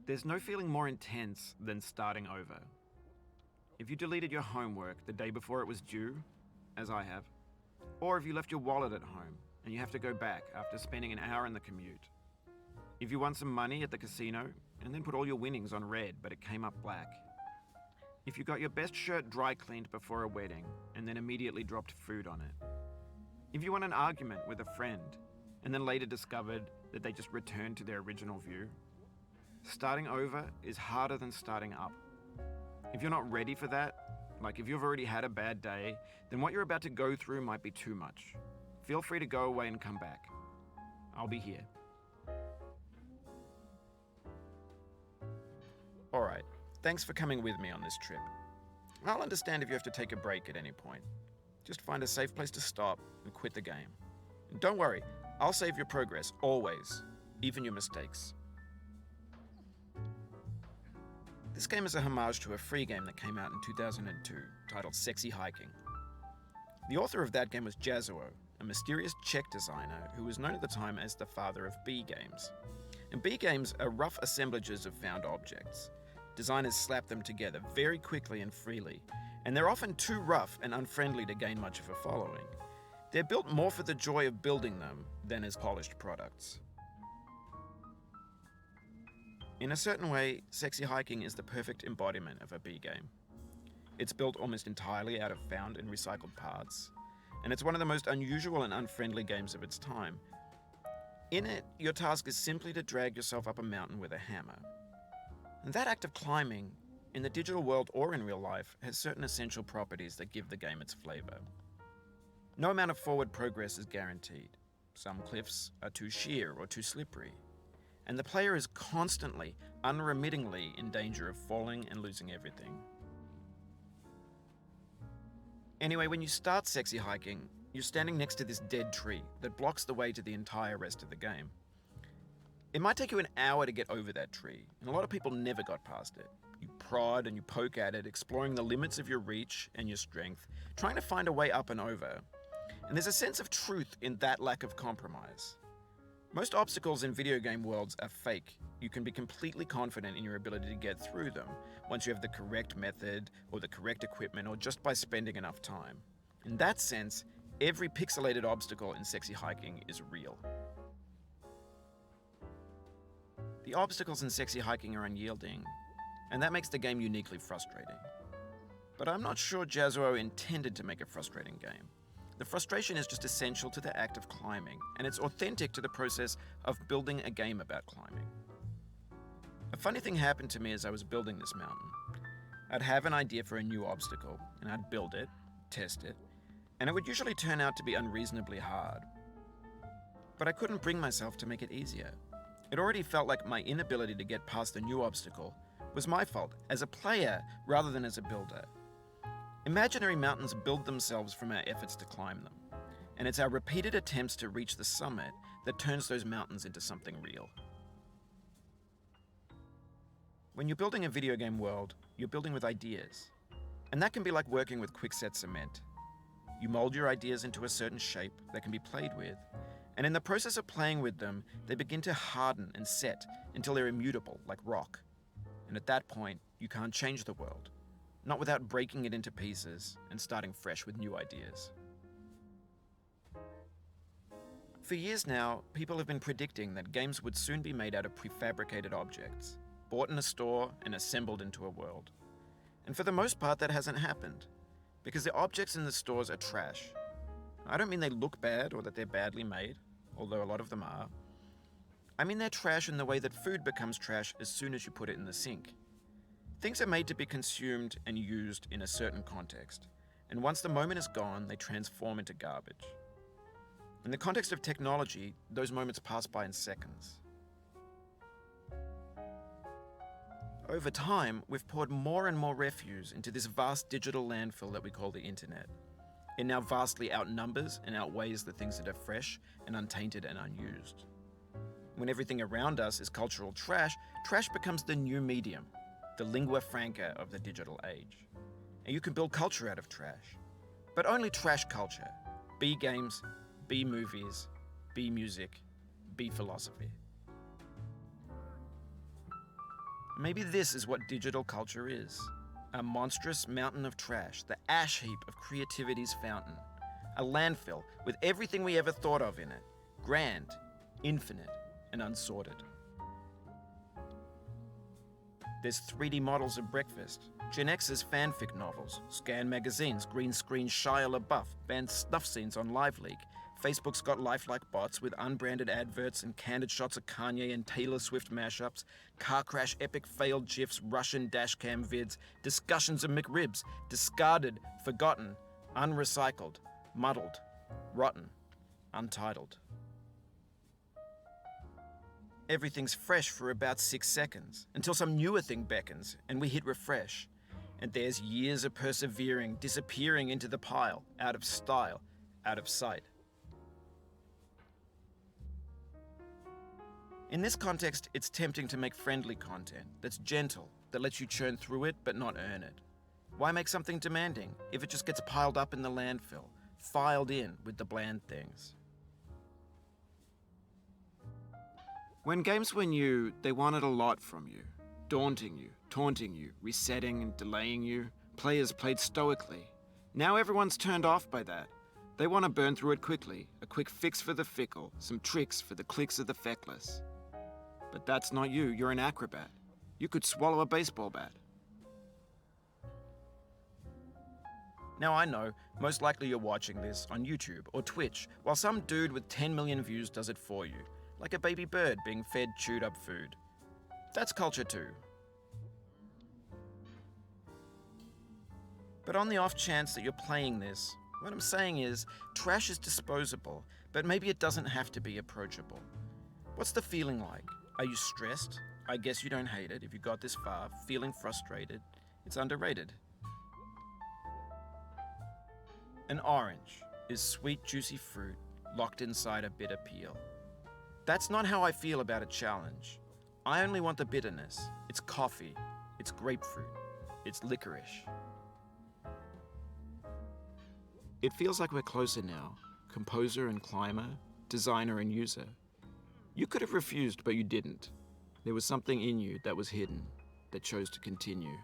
There's no feeling more intense than starting over. If you deleted your homework the day before it was due, as I have, or if you left your wallet at home and you have to go back after spending an hour in the commute. If you won some money at the casino and then put all your winnings on red but it came up black. If you got your best shirt dry cleaned before a wedding and then immediately dropped food on it. If you won an argument with a friend and then later discovered that they just returned to their original view. Starting over is harder than starting up. If you're not ready for that, like if you've already had a bad day, then what you're about to go through might be too much. Feel free to go away and come back. I'll be here. Alright, thanks for coming with me on this trip. I'll understand if you have to take a break at any point. Just find a safe place to stop and quit the game. And don't worry, I'll save your progress, always, even your mistakes. This game is a homage to a free game that came out in 2002, titled Sexy Hiking. The author of that game was Jazzuo, a mysterious Czech designer who was known at the time as the father of B games. And B games are rough assemblages of found objects. Designers slap them together very quickly and freely, and they're often too rough and unfriendly to gain much of a following. They're built more for the joy of building them than as polished products. In a certain way, Sexy Hiking is the perfect embodiment of a B game. It's built almost entirely out of found and recycled parts, and it's one of the most unusual and unfriendly games of its time. In it, your task is simply to drag yourself up a mountain with a hammer. And that act of climbing, in the digital world or in real life, has certain essential properties that give the game its flavor. No amount of forward progress is guaranteed. Some cliffs are too sheer or too slippery. And the player is constantly, unremittingly in danger of falling and losing everything. Anyway, when you start Sexy Hiking, you're standing next to this dead tree that blocks the way to the entire rest of the game. It might take you an hour to get over that tree, and a lot of people never got past it. You prod and you poke at it, exploring the limits of your reach and your strength, trying to find a way up and over. And there's a sense of truth in that lack of compromise. Most obstacles in video game worlds are fake. You can be completely confident in your ability to get through them once you have the correct method or the correct equipment or just by spending enough time. In that sense, every pixelated obstacle in Sexy Hiking is real. The obstacles in Sexy Hiking are unyielding, and that makes the game uniquely frustrating. But I'm not sure Jazzuo intended to make a frustrating game. The frustration is just essential to the act of climbing, and it's authentic to the process of building a game about climbing. A funny thing happened to me as I was building this mountain. I'd have an idea for a new obstacle, and I'd build it, test it, and it would usually turn out to be unreasonably hard. But I couldn't bring myself to make it easier. It already felt like my inability to get past the new obstacle was my fault as a player rather than as a builder. Imaginary mountains build themselves from our efforts to climb them, and it's our repeated attempts to reach the summit that turns those mountains into something real. When you're building a video game world, you're building with ideas, and that can be like working with quickset cement. You mold your ideas into a certain shape that can be played with, and in the process of playing with them, they begin to harden and set until they're immutable, like rock. And at that point, you can't change the world. Not without breaking it into pieces and starting fresh with new ideas. For years now, people have been predicting that games would soon be made out of prefabricated objects, bought in a store and assembled into a world. And for the most part, that hasn't happened, because the objects in the stores are trash. I don't mean they look bad or that they're badly made, although a lot of them are. I mean they're trash in the way that food becomes trash as soon as you put it in the sink. Things are made to be consumed and used in a certain context, and once the moment is gone, they transform into garbage. In the context of technology, those moments pass by in seconds. Over time, we've poured more and more refuse into this vast digital landfill that we call the internet. It now vastly outnumbers and outweighs the things that are fresh and untainted and unused. When everything around us is cultural trash, trash becomes the new medium, the lingua franca of the digital age. And you can build culture out of trash. But only trash culture. B games, B movies, B music, B philosophy. Maybe this is what digital culture is. A monstrous mountain of trash, the ash heap of creativity's fountain. A landfill with everything we ever thought of in it. Grand, infinite, and unsorted. There's 3D models of breakfast, Gen X's fanfic novels, scan magazines, green screen Shia LaBeouf, banned snuff scenes on LiveLeak. Facebook's got lifelike bots with unbranded adverts and candid shots of Kanye and Taylor Swift mashups, car crash epic failed GIFs, Russian dashcam vids, discussions of McRibs, discarded, forgotten, unrecycled, muddled, rotten, untitled. Everything's fresh for about 6 seconds, until some newer thing beckons and we hit refresh. And there's years of persevering disappearing into the pile, out of style, out of sight. In this context, it's tempting to make friendly content that's gentle, that lets you churn through it but not earn it. Why make something demanding if it just gets piled up in the landfill, filed in with the bland things? When games were new, they wanted a lot from you. Daunting you, taunting you, resetting and delaying you. Players played stoically. Now everyone's turned off by that. They want to burn through it quickly, a quick fix for the fickle, some tricks for the clicks of the feckless. But that's not you, you're an acrobat. You could swallow a baseball bat. Now I know, most likely you're watching this on YouTube or Twitch, while some dude with 10 million views does it for you, like a baby bird being fed chewed up food. That's culture too. But on the off chance that you're playing this, what I'm saying is, trash is disposable, but maybe it doesn't have to be approachable. What's the feeling like? Are you stressed? I guess you don't hate it if you got this far, feeling frustrated. It's underrated. An orange is sweet, juicy fruit locked inside a bitter peel. That's not how I feel about a challenge. I only want the bitterness. It's coffee. It's grapefruit. It's licorice. It feels like we're closer now, composer and climber, designer and user. You could have refused, but you didn't. There was something in you that was hidden, that chose to continue.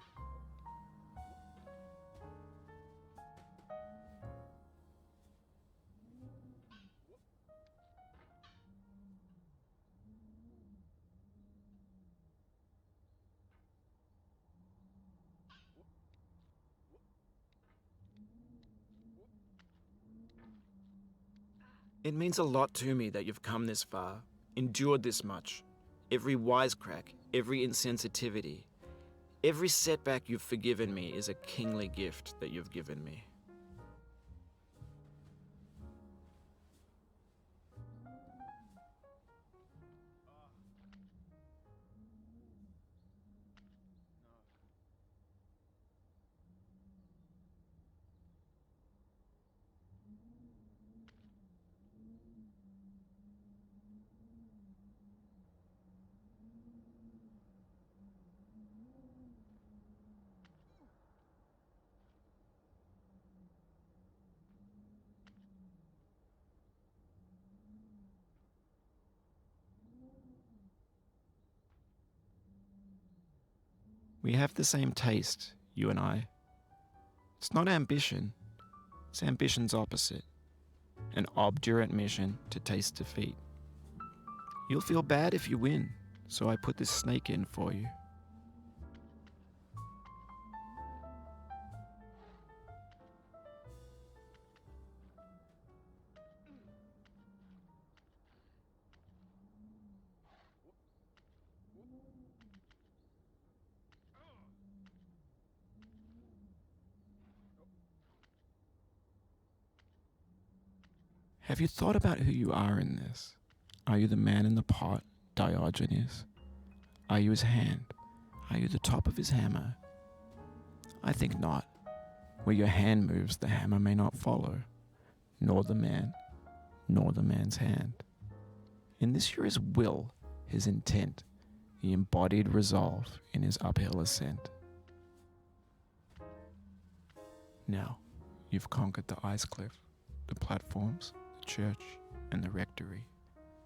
It means a lot to me that you've come this far, endured this much. Every wisecrack, every insensitivity, every setback you've forgiven me is a kingly gift that you've given me. We have the same taste, you and I. It's not ambition, it's ambition's opposite. An obdurate mission to taste defeat. You'll feel bad if you win, so I put this snake in for you. Have you thought about who you are in this? Are you the man in the pot, Diogenes? Are you his hand? Are you the top of his hammer? I think not. Where your hand moves, the hammer may not follow, nor the man, nor the man's hand. In this you're his will, his intent, the embodied resolve in his uphill ascent. Now, you've conquered the ice cliff, the platforms, the church and the rectory,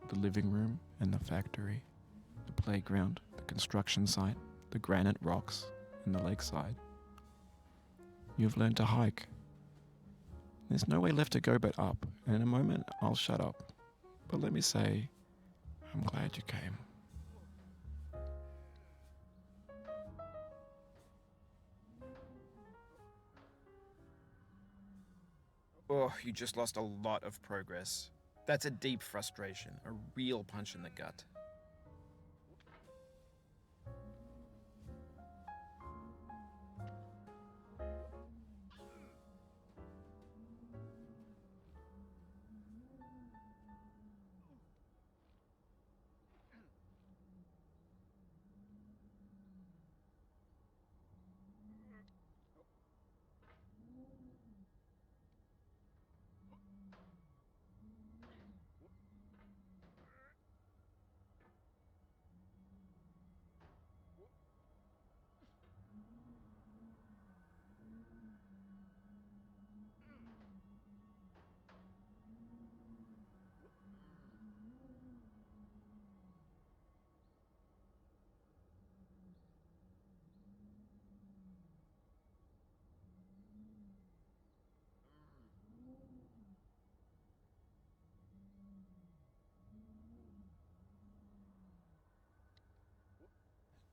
the living room and the factory, the playground, the construction site, the granite rocks and the lakeside. You've learned to hike. There's no way left to go but up, and in a moment I'll shut up. But let me say, I'm glad you came. Oh, you just lost a lot of progress. That's a deep frustration, a real punch in the gut.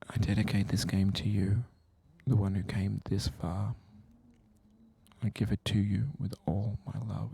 I dedicate this game to you, the one who came this far. I give it to you with all my love.